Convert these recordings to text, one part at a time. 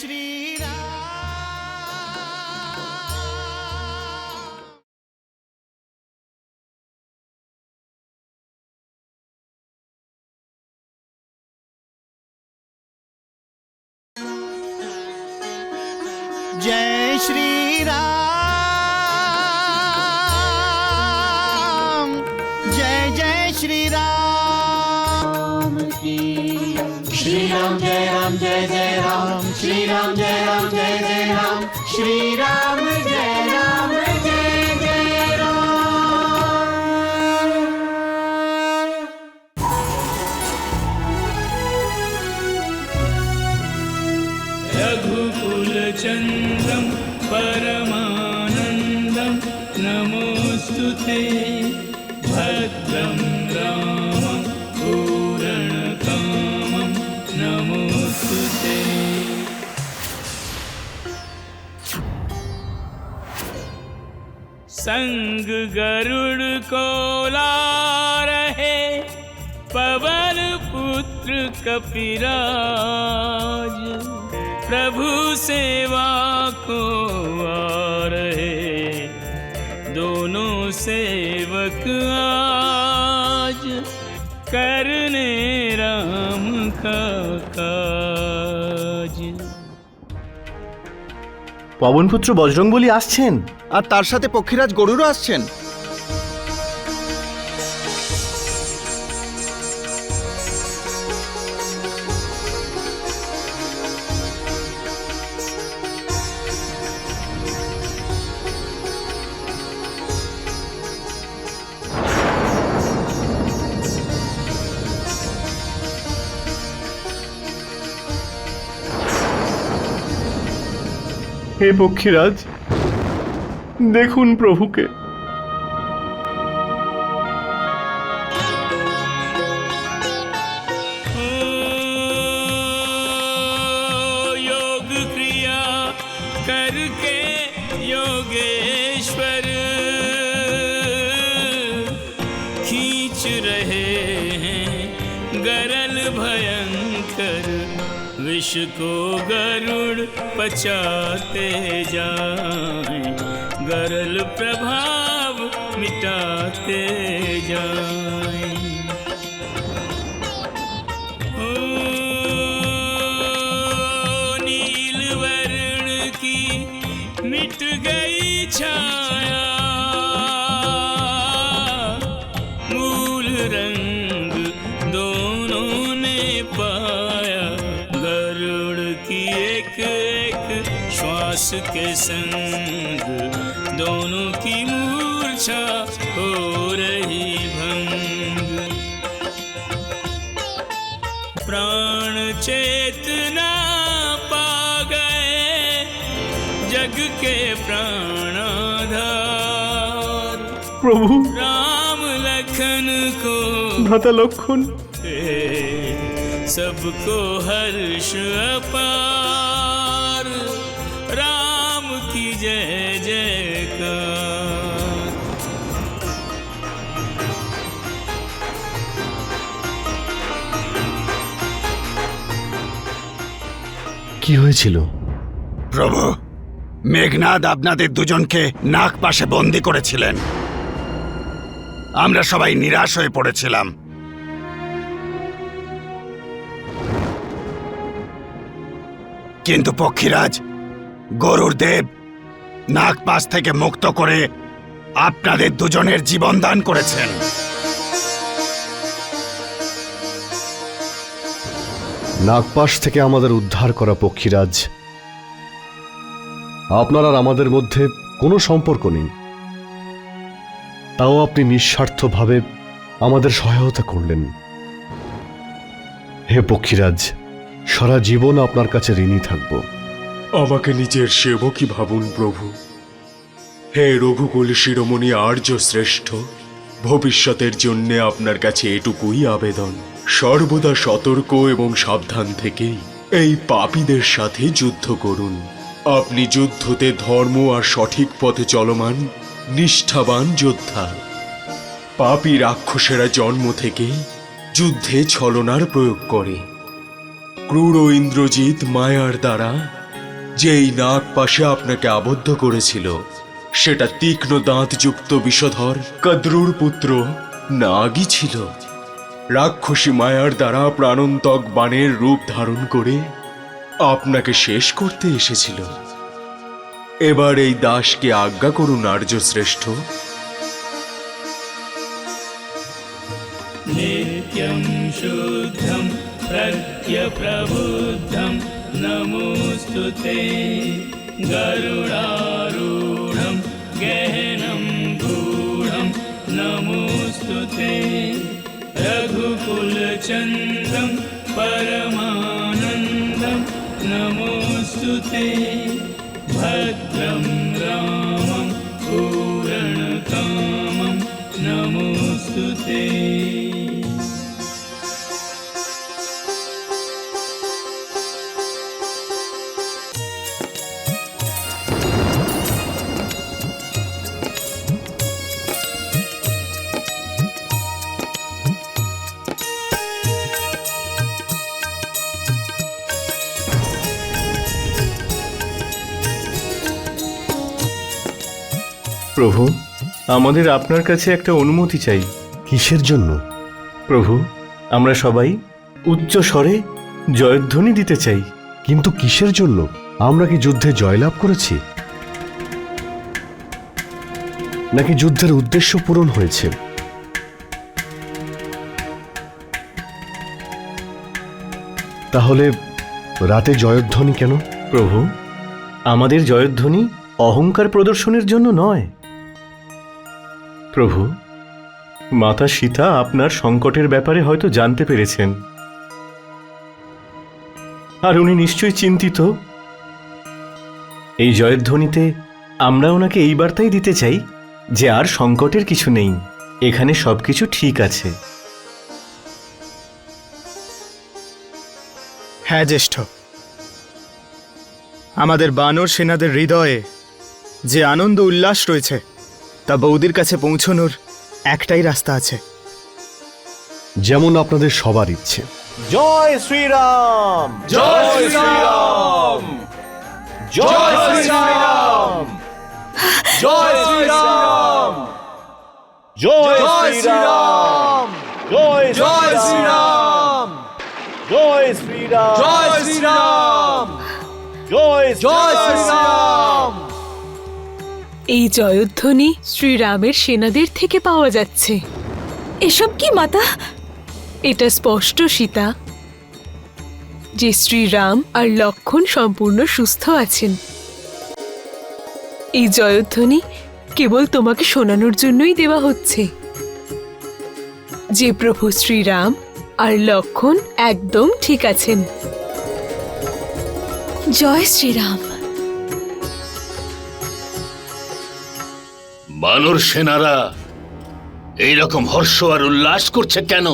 श्री राम। जय श्री राम, जय जय श्री राम की। श्री राम जय राम जय जय राम, श्री राम जय राम जय जय राम, श्री राम जय राम जय जय राम। रघुकुल चंद्रम परमानंदम नमोस्तुते भद्रं रामं पूरणकामं नमोस्तुते। संग गरुड़ को ला रहे पवन पुत्र कपिराज, प्रभु सेवा को आ रहे दोनों सेवक आज, करने राम का काज। পবনপুত্র বজরংবলী আসছেন, আর তার সাথে পক্ষীরাজ গরুড়ও আসছেন। হে পক্ষীরাজ, দেখুন প্রভুকে। योग क्रिया करके योगेश्वर खींच रहे हैं गरल भयंकर, विष को गरुड़ पचाते जाएं, गरल प्रभाव मिटाते जाएं। ओ नील वर्ण की मिट गई छाया, मूल रंग दोनों ने पाया, गरुड़ की एक एक श्वास के संग दोनों की मूर्छा हो रही भंग। प्राण चेतना पा गए जग के प्राणाधार, প্রভু, राम लखन को ভ্রাতা লক্ষণ, सबको हर्ष अपार, राम की जय जयकार। কি হয়েছিল? প্রভু, মেঘনাদ আপনাদের দুজনকে নাগ পাশে বন্দী করেছিলেন। আমরা সবাই নিরাশ হয়ে পড়েছিলাম। কিন্তু পক্ষীরাজ গরুড় দেব নাগপাশ থেকে মুক্ত করে আপনাদের দুজনের জীবন দান করেছেন। নাগপাশ থেকে আমাদের উদ্ধার করা পক্ষীরাজ, আপনার আর আমাদের মধ্যে কোনো সম্পর্ক নেই, তাও আপনি নিঃস্বার্থভাবে আমাদের সহায়তা করলেন। হে পক্ষীরাজ, সারা জীবন আপনার কাছে ঋণী থাকব। আমাকে নিজের সেবকই ভাবুন প্রভু। হে রঘুকুল শিরোমণি আর্য শ্রেষ্ঠ, ভবিষ্যতের জন্য আপনার কাছে এটুকুই আবেদন, সর্বদা সতর্ক এবং সাবধান থেকেই এই পাপীদের সাথে যুদ্ধ করুন। আপনি যুদ্ধতে ধর্ম আর সঠিক পথে চলমান নিষ্ঠাবান যোদ্ধা। পাপী রাক্ষসেরা জন্ম থেকেই যুদ্ধে ছলনার প্রয়োগ করে। ক্রূর ইন্দ্রজিৎ মায়ার দ্বারা যে এই নাগ পাশে আপনাকে আবদ্ধ করেছিল সেটা তীক্ষ্ণ দাঁতযুক্ত বিষধর কদ্রুর পুত্র নাগই ছিল। রাক্ষসী মায়ার দ্বারা প্রাণন্তক বাণের রূপ ধারণ করে আপনাকে শেষ করতে এসেছিল। এবার এই দাসকে আজ্ঞা করুন আর্য শ্রেষ্ঠ। नित्यं शुद्धं प्रत्यप्रबुद्धं नमोऽस्तु ते गरुडारूढं गहनं गूढं नमोऽस्तु ते रघुकुलचन्द्रं परमानन्दं नमोऽस्तु ते भद्रं रामं पूरणकामं नमोऽस्तु ते। প্রভু, আমাদের আপনার কাছে একটা অনুমতি চাই। কিসের জন্য? প্রভু, আমরা সবাই উচ্চ স্বরে জয়ধ্বনি দিতে চাই। কিন্তু কিসের জন্য? আমরা কি যুদ্ধে জয়লাভ করেছি, নাকি যুদ্ধের উদ্দেশ্য পূরণ হয়েছে? তাহলে রাতে জয়ধ্বনি কেন? প্রভু, আমাদের জয়ধ্বনি অহংকার প্রদর্শনের জন্য নয়। প্রভু, মাতা সীতা আপনার সংকটের ব্যাপারে হয়তো জানতে পেরেছেন, আর উনি নিশ্চয়ই চিন্তিত। এই জয়ধ্বনিতে আমরা ওনাকে এই বার্তাই দিতে চাই যে আর সংকটের কিছু নেই, এখানে সবকিছু ঠিক আছে। হ্যাঁ জ্যেষ্ঠ, আমাদের বানর সেনাদের হৃদয়ে যে আনন্দ উল্লাস রয়েছে তা বৌদির কাছে পৌঁছনোর একটাই রাস্তা আছে। যেমন আপনাদের সবার ইচ্ছে। জয় শ্রীরাম! জয় শ্রীরাম! জয় শ্রীরাম! জয় শ্রীরাম! জয় শ্রীরাম! জয় শ্রীরাম! জয় শ্রীরাম! জয় শ্রীরাম! জয় শ্রীরাম! এই জয়ধ্বনি শ্রীরামের সেনাদের থেকে পাওয়া যাচ্ছে। এসব কি মাতা? এটা স্পষ্ট সীতা যে শ্রীরাম আর লক্ষ্মণ সম্পূর্ণ সুস্থ আছেন। এই জয়ধ্বনি কেবল তোমাকে শোনানোর জন্যই দেওয়া হচ্ছে যে প্রভু শ্রীরাম আর লক্ষ্মণ একদম ঠিক আছেন। জয় শ্রীরাম! বানর সেনারা এইরকম হর্ষ আর উল্লাস করছে কেন?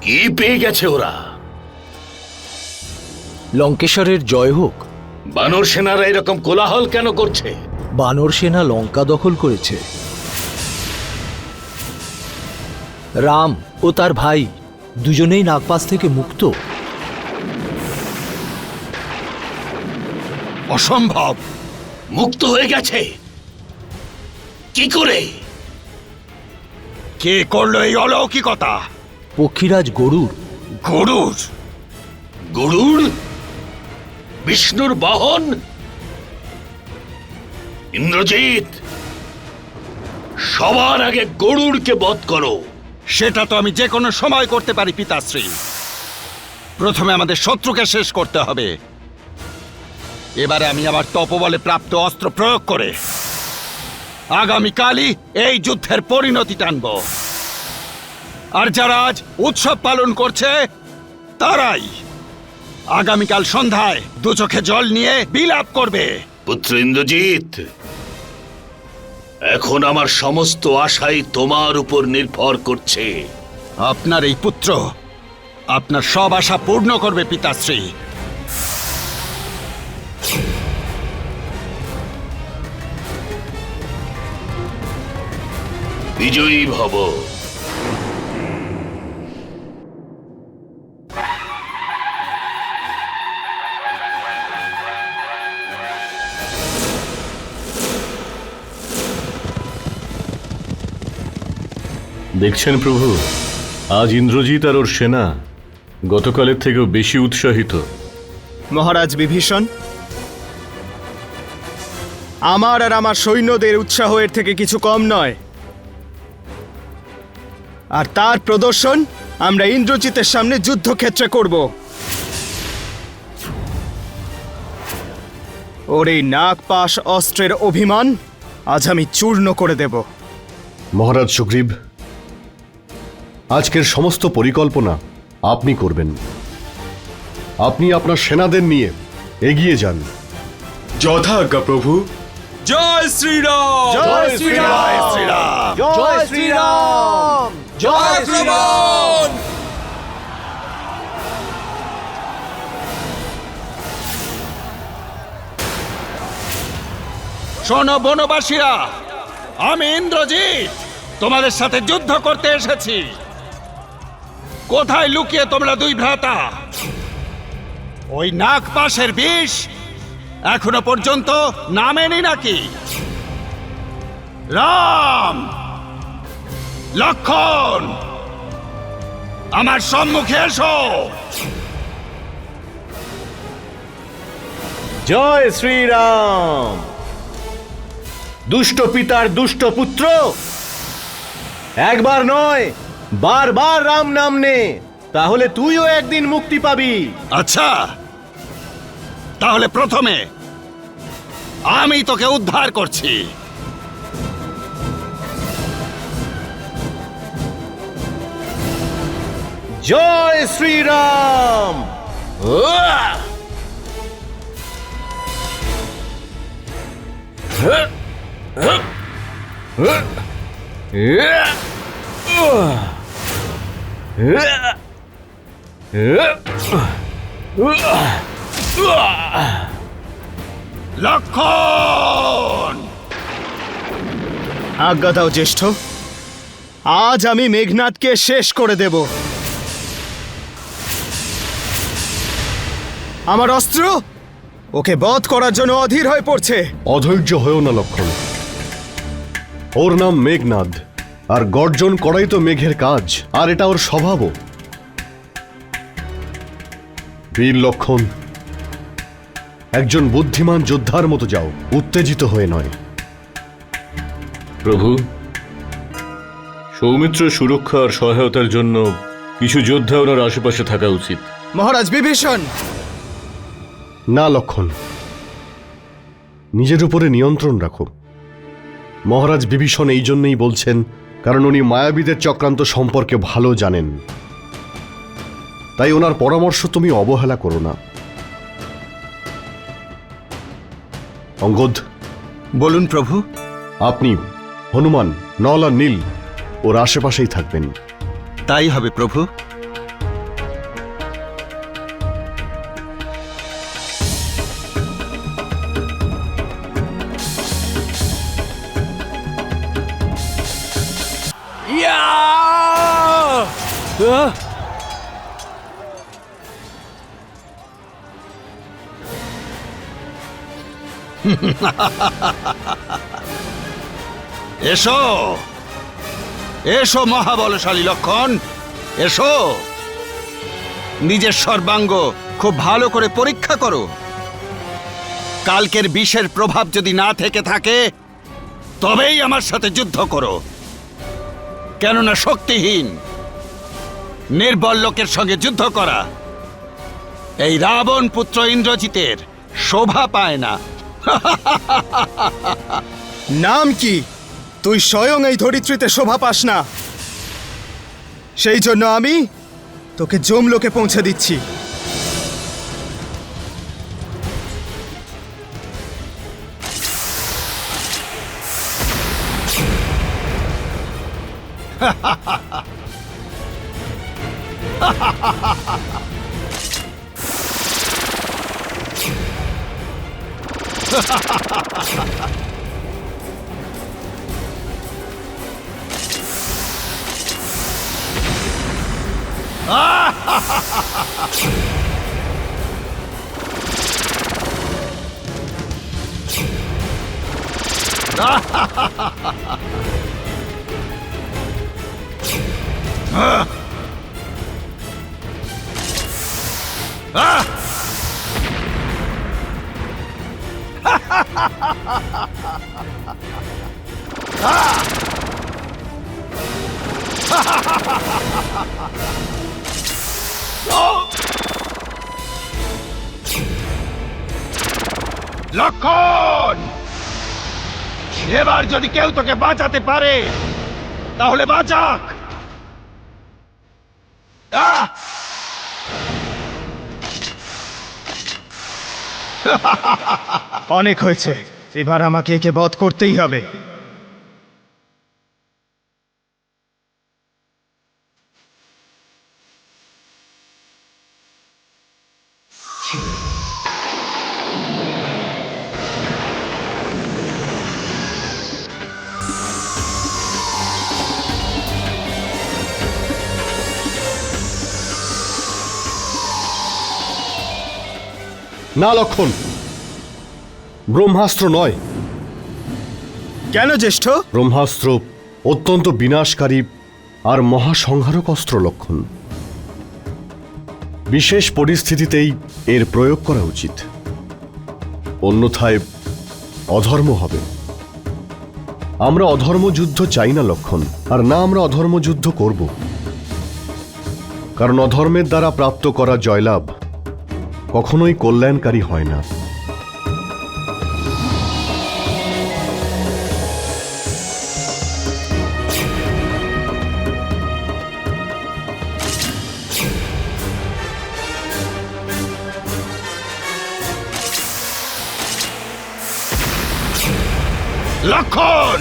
কি পেয়ে গেছে ওরা? লঙ্কেশ্বরের জয় হোক। বানর সেনারা এরকম কোলাহল কেন করছে? বানর সেনা লঙ্কা দখল করেছে। রাম ও তার ভাই দুজনেই নাগপাশ থেকে মুক্ত। অসম্ভব! মুক্ত হয়ে গেছে কি করে? কে করলো এই অলৌকিকতা? পক্ষীরাজ গরুর। গরুর? গরুড় বিষ্ণুর বাহন? ইন্দ্রজিৎ, সবার আগে গরুড়কে বধ করো। সেটা তো আমি যে কোনো সময় করতে পারি পিতাশ্রী। প্রথমে আমাদের শত্রুকে শেষ করতে হবে। এবারে আমি আমার তপবলে প্রাপ্ত অস্ত্র প্রয়োগ করে আগামীকালই এই যুদ্ধের পরিণতি টানব। আর যারা আজ উৎসব পালন করছে তারাই আগামীকাল সন্ধ্যায় দু চোখে জল নিয়ে বিলাপ করবে। পুত্র ইন্দ্রজিৎ, এখন আমার সমস্ত আশাই তোমার উপর নির্ভর করছে। আপনার এই পুত্র আপনার সব আশা পূর্ণ করবে পিতাশ্রী। বিজয়ী ভব। দেখছেন প্রভু, আজ ইন্দ্রজিৎ আর ওর সেনা গতকালের থেকেও বেশি উৎসাহিত। মহারাজ বিভীষণ, আমার আর আমার সৈন্যদের উৎসাহ এর থেকে কিছু কম নয়। আর তার প্রদর্শন আমরা ইন্দ্রজিতের সামনে যুদ্ধক্ষেত্রে করব। ওর এই নাগপাশ অস্ত্রের অভিমান আজ আমি চূর্ণ করে দেব। মহারাজ সুগ্রীব, আজকের সমস্ত পরিকল্পনা আপনি করবেন। আপনি আপনার সেনাদের নিয়ে এগিয়ে যান। যথা আজ্ঞা প্রভু। জয় শ্রীরাম! জয় শ্রীরাম! জয় শ্রীরাম! জয় শ্রীরাম! শোনো বনবাসীরা, আমি ইন্দ্রজিৎ তোমাদের সাথে যুদ্ধ করতে এসেছি। কোথায় লুকিয়ে তোমরা দুই ভ্রাতা? ওই নাগপাশের বিষ এখনো পর্যন্ত নামেনি নাকি? রাম, লক্ষণ, আমার সম্মুখে এসো। জয় শ্রীরাম! দুষ্ট পিতার দুষ্ট পুত্র, একবার নয় বারবার রাম নাম নে, তাহলে তুইও একদিন মুক্তি পাবি। আচ্ছা, তাহলে প্রথমে আমি তোকে উদ্ধার করছি। জয় শ্রীরাম! উয়া! লক্ষণ, আজ্ঞা দাও জ্যেষ্ঠ, আজ আমি মেঘনাদকে শেষ করে দেব। আমার অস্ত্র ওকে বধ করার জন্য অধীর হয়ে পড়ছে। অধৈর্য হয়েও না লক্ষণ। ওর নাম মেঘনাদ, আর গর্জন করাই তো মেঘের কাজ, আর এটা ওর স্বভাবও। বীর লক্ষণ, একজন বুদ্ধিমান যোদ্ধার মতো যাও, উত্তেজিত হয়ে নয়। প্রভু, সৌমিত্র সুরক্ষা আর সহায়তার জন্য কিছু যোদ্ধা ওনার আশেপাশে থাকা উচিত। মহারাজ বিভীষণ! না লক্ষণ, নিজের উপরে নিয়ন্ত্রণ রাখো। মহারাজ বিভীষণ এই জন্যই বলছেন কারণ উনি মায়াবীদের চক্রান্ত সম্পর্কে ভালো জানেন। তাই ওনার পরামর্শ তুমি অবহেলা করো না। অঙ্গদ, বলুন প্রভু। আপনি হনুমান, নল আর নীল ওর আশেপাশেই থাকবেন। তাই হবে প্রভু। এসো এসো মহাবলশালী লক্ষণ, এসো। নিজের সর্বাঙ্গ খুব ভালো করে পরীক্ষা করো। কালকের বিষের প্রভাব যদি না থেকে থাকে তবেই আমার সাথে যুদ্ধ করো। কেননা শক্তিহীন নির্বল লোকের সঙ্গে যুদ্ধ করা এই রাবণ পুত্র ইন্দ্রজিতের শোভা পায় না। নাম কি? তুই স্বয়ং এই ধরিত্রীতে শোভা পাস না, সেই জন্য আমি তোকে যমলোকে পৌঁছে দিচ্ছি। আহ! আহ! লক্ষণ, এবার যদি কেউ তোকে বাঁচাতে পারে তাহলে বাঁচাক। আহ! অনেক হয়েছে, এবার আমাকে একে বধ করতেই হবে। না লক্ষণ, ব্রহ্মাস্ত্র নয়। কেন জ্যেষ্ঠ? ব্রহ্মাস্ত্র অত্যন্ত বিনাশকারী আর মহাসংহারক অস্ত্র লক্ষণ। বিশেষ পরিস্থিতিতেই এর প্রয়োগ করা উচিত, অন্যথায় অধর্ম হবে। আমরা অধর্ম যুদ্ধ চাই না লক্ষণ, আর না আমরা অধর্ম যুদ্ধ করব, কারণ অধর্মের দ্বারা প্রাপ্ত করা জয়লাভ কখনোই কল্যাণকারী হয় না। লক্ষণ,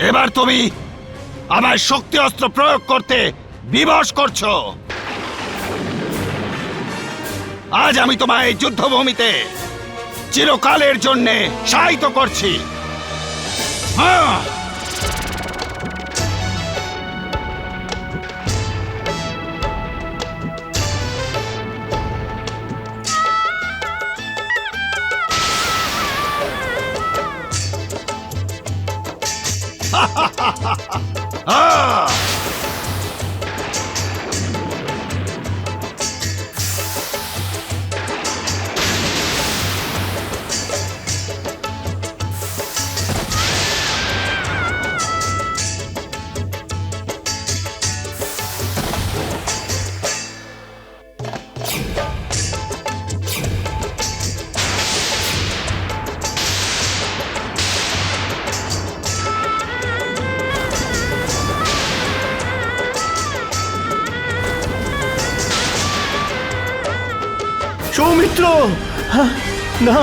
এবার তুমি আমার শক্তি অস্ত্র প্রয়োগ করতে বিবশ করছো। আজ আমি তোমায় এই যুদ্ধভূমিতে চিরকালের জন্যে শায়িত করছি। হ্যাঁ, আহ! সৌমিত্র! না,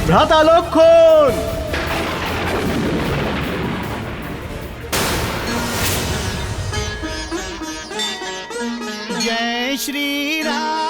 ভ্রাতা লক্ষণ! जय श्री राम।